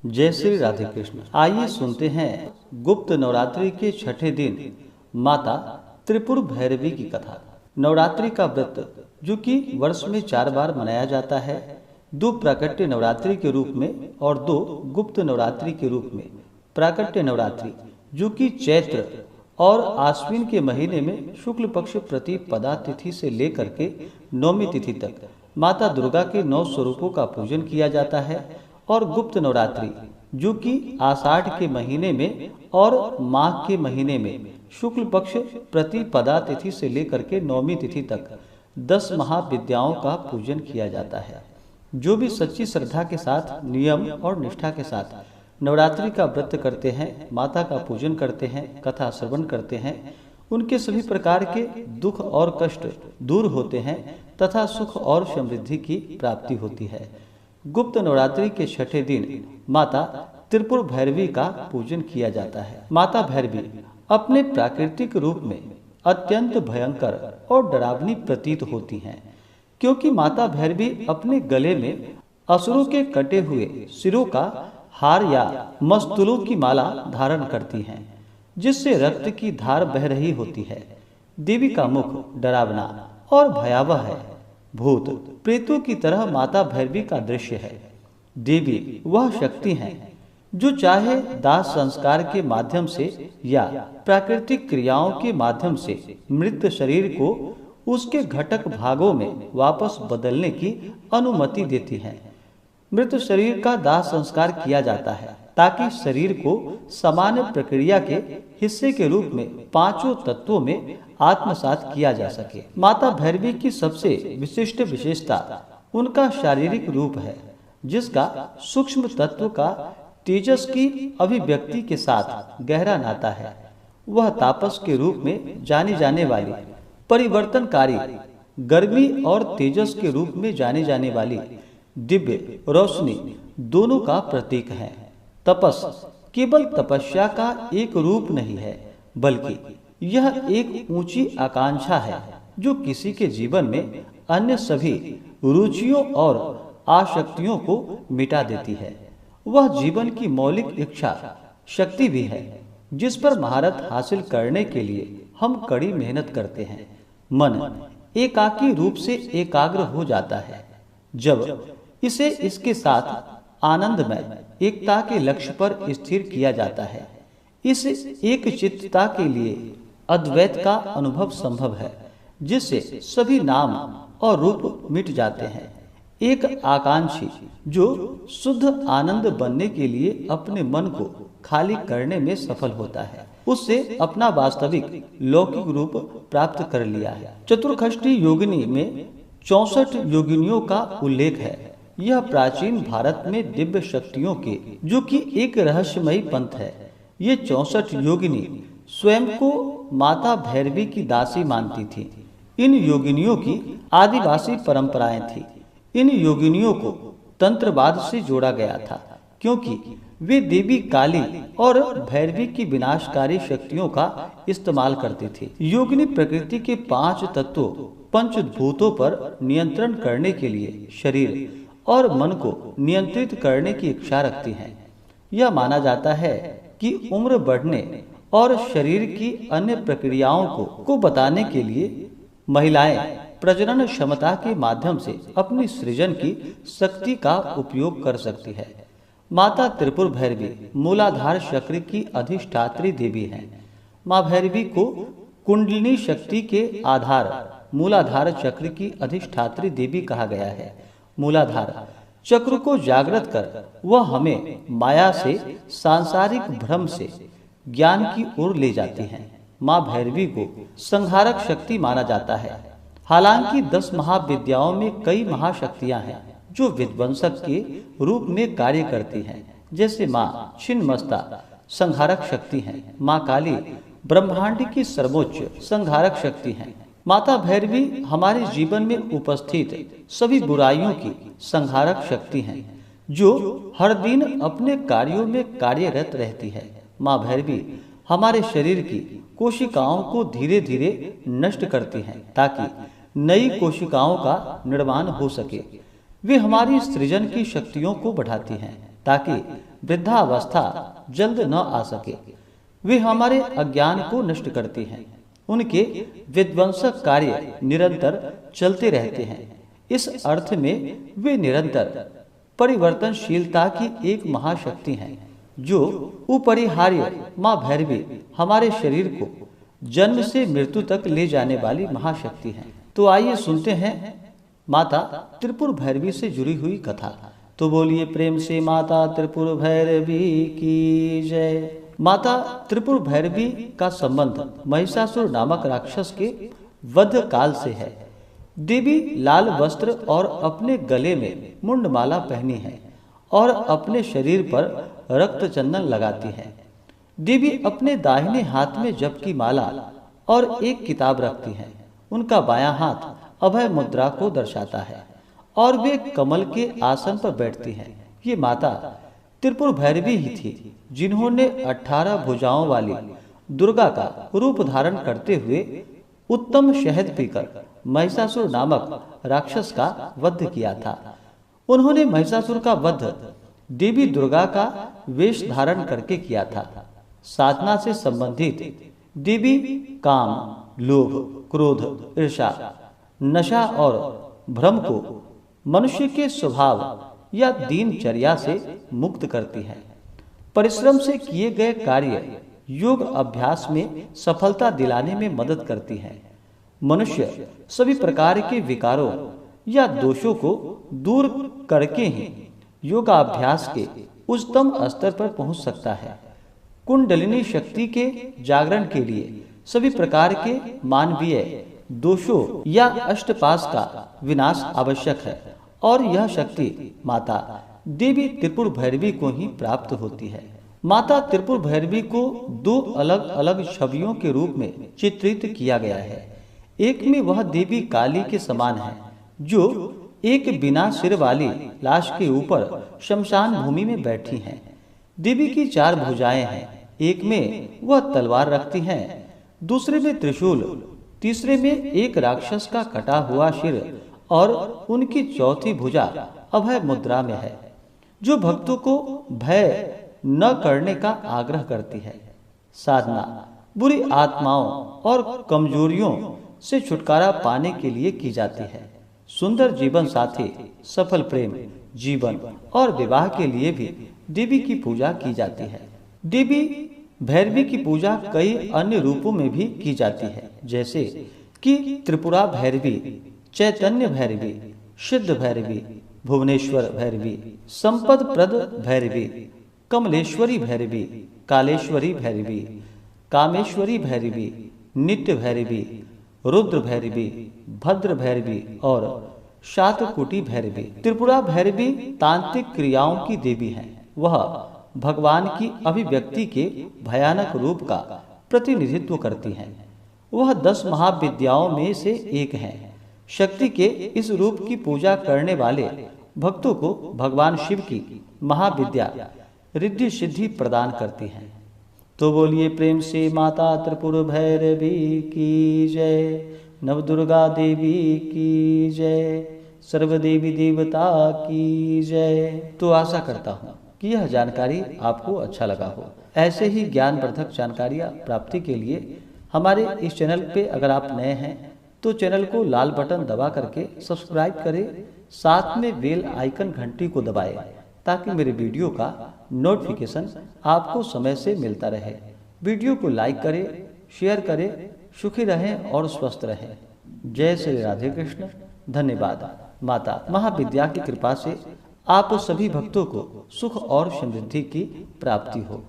जय श्री राधे कृष्ण। आइए सुनते हैं गुप्त नवरात्रि के छठे दिन माता त्रिपुर भैरवी की कथा। नवरात्रि का व्रत जो कि वर्ष में 4 बार मनाया जाता है, 2 प्राकट्य नवरात्रि के रूप में और 2 गुप्त नवरात्रि के रूप में। प्राकट्य नवरात्रि जो कि चैत्र और आश्विन के महीने में शुक्ल पक्ष प्रतिपदा तिथि से लेकर के नौमी तिथि तक माता दुर्गा के 9 स्वरूपों का पूजन किया जाता है, और गुप्त नवरात्रि जो कि आषाढ़ के महीने में और माघ के महीने में शुक्ल पक्ष प्रतिपदा तिथि से लेकर के नौमी तिथि तक 10 महाविद्याओं का पूजन किया जाता है। जो भी सच्ची श्रद्धा के साथ, नियम और निष्ठा के साथ नवरात्रि का व्रत करते हैं, माता का पूजन करते हैं, कथा श्रवण करते हैं, उनके सभी प्रकार के दुख और कष्ट दूर होते हैं तथा सुख और समृद्धि की प्राप्ति होती है। गुप्त नवरात्रि के छठे दिन माता त्रिपुर भैरवी का पूजन किया जाता है। माता भैरवी अपने प्राकृतिक रूप में अत्यंत भयंकर और डरावनी प्रतीत होती हैं, क्योंकि माता भैरवी अपने गले में असुरों के कटे हुए सिरों का हार या मस्तूलों की माला धारण करती हैं, जिससे रक्त की धार बह रही होती है। देवी का मुख डरावना और भयावह है। भूत प्रेतों की तरह माता भैरवी का दृश्य है। देवी वह शक्ति हैं जो चाहे दाह संस्कार के माध्यम से या प्राकृतिक क्रियाओं के माध्यम से मृत शरीर को उसके घटक भागों में वापस बदलने की अनुमति देती हैं। मृत शरीर का दाह संस्कार किया जाता है ताकि शरीर को सामान्य प्रक्रिया के हिस्से के रूप में 5 तत्वों में आत्मसात किया जा सके। माता भैरवी की सबसे विशिष्ट विशेषता उनका शारीरिक रूप है, जिसका सूक्ष्म तत्व का तेजस की अभिव्यक्ति के साथ गहरा नाता है। वह तापस के रूप में जानी जाने वाली, परिवर्तनकारी गर्मी और तेजस के रूप में जाने जाने वाली दिव्य रोशनी दोनों का प्रतीक है। तपस केवल तपस्या का एक रूप नहीं है, बल्कि यह एक ऊंची आकांक्षा है जो किसी के जीवन में अन्य सभी रुचियों और आसक्तियों को मिटा देती है। वह जीवन की मौलिक इच्छा शक्ति भी है, जिस पर महारत हासिल करने के लिए हम कड़ी मेहनत करते हैं। मन एकाकी रूप से एकाग्र हो जाता है जब इसे इसके साथ आनंदमय एकता के लक्ष्य पर स्थिर किया जाता है। इस एक चित्तता के लिए अद्वैत का अनुभव संभव है, जिससे सभी नाम और रूप मिट जाते हैं। एक आकांक्षी जो शुद्ध आनंद बनने के लिए अपने मन को खाली करने में सफल होता है, उससे अपना वास्तविक लौकिक रूप प्राप्त कर लिया है। चतुर्षष्ठी योगिनी में 64 योगिनियों का उल्लेख है। यह प्राचीन भारत में दिव्य शक्तियों के जो कि एक रहस्यमयी पंथ है। ये 64 योगिनी स्वयं को माता भैरवी की दासी मानती थी। इन योगिनियों की आदिवासी परंपराएं थी। इन योगिनियों को तंत्रवाद से जोड़ा गया था, क्योंकि वे देवी काली और भैरवी की विनाशकारी शक्तियों का इस्तेमाल करती थी। योगिनी प्रकृति के 5 तत्वों पंचभूतों पर नियंत्रण करने के लिए शरीर और मन को नियंत्रित करने की इच्छा रखती हैं। यह माना जाता है कि उम्र बढ़ने और शरीर की अन्य प्रक्रियाओं को बताने के लिए महिलाएं प्रजनन क्षमता के माध्यम से अपनी सृजन की शक्ति का उपयोग कर सकती है। माता त्रिपुर भैरवी मूलाधार चक्र की अधिष्ठात्री देवी हैं। माँ भैरवी को कुंडलिनी शक्ति के आधार मूलाधार चक्र की अधिष्ठात्री देवी कहा गया है। मूलाधार चक्र को जागृत कर वह हमें माया से, सांसारिक भ्रम से ज्ञान की ओर ले जाती हैं। माँ भैरवी को संहारक शक्ति माना जाता है। हालांकि 10 महाविद्याओं में कई महाशक्तियां हैं जो विध्वंसक के रूप में कार्य करती हैं, जैसे माँ छिन्नमस्ता संहारक शक्ति हैं। माँ काली ब्रह्मांड की सर्वोच्च संहारक शक्ति हैं। माता भैरवी हमारे जीवन में उपस्थित सभी बुराइयों की संहारक शक्ति हैं, जो हर दिन अपने कार्यों में कार्यरत रहती है। माँ भैरवी हमारे शरीर की कोशिकाओं को धीरे धीरे नष्ट करती हैं ताकि नई कोशिकाओं का निर्माण हो सके। वे हमारी सृजन की शक्तियों को बढ़ाती हैं। ताकि वृद्धावस्था जल्द न आ सके। वे हमारे अज्ञान को नष्ट करती हैं। उनके विध्वंसक कार्य निरंतर चलते रहते हैं। इस अर्थ में वे निरंतर परिवर्तनशीलता की एक महाशक्ति हैं, जो अपरिहार्य माँ भैरवी हमारे शरीर को जन्म से मृत्यु तक ले जाने वाली महाशक्ति है। तो आइए सुनते हैं माता त्रिपुर भैरवी से जुड़ी हुई कथा। तो बोलिए प्रेम से माता त्रिपुर भैरवी की जय। माता त्रिपुर भैरवी का संबंध महिषासुर नामक राक्षस के वध काल से है। देवी लाल वस्त्र और अपने गले में मुंडमाला पहनी है और अपने शरीर पर रक्त चंदन लगाती है। देवी अपने दाहिने हाथ में जप की माला और एक किताब रखती हैं। उनका बायां हाथ अभय मुद्रा को दर्शाता है और वे कमल के आसन पर बैठती हैं। ये माता त्रिपुर भैरवी ही थी, जिन्होंने 18 भुजाओं वाली दुर्गा का रूप धारण करते हुए उत्तम शहद पीकर महिषासुर नामक राक्षस का वध किया था। उन्होंने महिषासुर का वध देवी दुर्गा का वेश धारण करके किया था। साधना से संबंधित देवी काम, लोभ, क्रोध, ईर्ष्या, नशा और भ्रम को मनुष्य के स्वभाव या दिनचर्या से मुक्त करती है। परिश्रम से किए गए कार्य योग अभ्यास में सफलता दिलाने में मदद करती है। मनुष्य सभी प्रकार के विकारों या दोषों को दूर करके ही योगाभ्यास के उच्चतम स्तर पर पहुंच सकता है। कुंडलिनी शक्ति के जागरण के लिए सभी प्रकार के मानवीय दोषों या अष्टपाश का विनाश आवश्यक है और यह शक्ति माता देवी त्रिपुर भैरवी को ही प्राप्त होती है। माता त्रिपुर भैरवी को 2 अलग अलग छवियों के रूप में चित्रित किया गया है। एक में वह देवी काली के समान है, जो एक बिना सिर वाली लाश के ऊपर शमशान भूमि में बैठी हैं। देवी की 4 भुजाएं हैं। एक में वह तलवार रखती हैं, दूसरे में त्रिशूल, तीसरे में एक राक्षस का कटा हुआ सिर और उनकी चौथी भुजा अभय मुद्रा में है, जो भक्तों को भय न करने का आग्रह करती है। साधना बुरी आत्माओं और कमजोरियों से छुटकारा पाने के लिए की जाती है। सुंदर जीवन साथी, सफल प्रेम जीवन और विवाह के लिए भी देवी की पूजा की जाती है। देवी भैरवी की पूजा कई अन्य रूपों में भी की जाती है, जैसे कि त्रिपुरा भैरवी, चैतन्य भैरवी, सिद्ध भैरवी, भुवनेश्वर भैरवी, संपद प्रद भैरवी, कमलेश्वरी भैरवी, कालेश्वरी भैरवी, कामेश्वरी भैरवी, नित्य भैरवी, रुद्र भैरवी, भद्र भैरवी और शातकुटी भैरवी। त्रिपुरा भैरवी तांत्रिक क्रियाओं की देवी है। वह भगवान की अभिव्यक्ति के भयानक रूप का प्रतिनिधित्व करती हैं। वह 10 महाविद्याओं में से एक है। शक्ति के इस रूप की पूजा करने वाले भक्तों को भगवान शिव की महाविद्या रिद्धि सिद्धि प्रदान करती हैं। तो बोलिए प्रेम से माता त्रिपुर भैरवी की जय, नवदुर्गा देवी की जय, सर्वदेवी देवता की जय। तो आशा करता हूँ कि यह जानकारी आपको अच्छा लगा हो। ऐसे ही ज्ञानवर्धक जानकारियाँ प्राप्ति के लिए हमारे इस चैनल पे अगर आप नए हैं तो चैनल को लाल बटन दबा करके सब्सक्राइब करें, साथ में बेल आइकन घंटी को दबाएं ताकि मेरे वीडियो का नोटिफिकेशन आपको समय से मिलता रहे। वीडियो को लाइक करें, शेयर करें। सुखी रहें और स्वस्थ रहें। जय श्री राधे कृष्ण। धन्यवाद। माता महाविद्या की कृपा से आप सभी भक्तों को सुख और समृद्धि की प्राप्ति हो।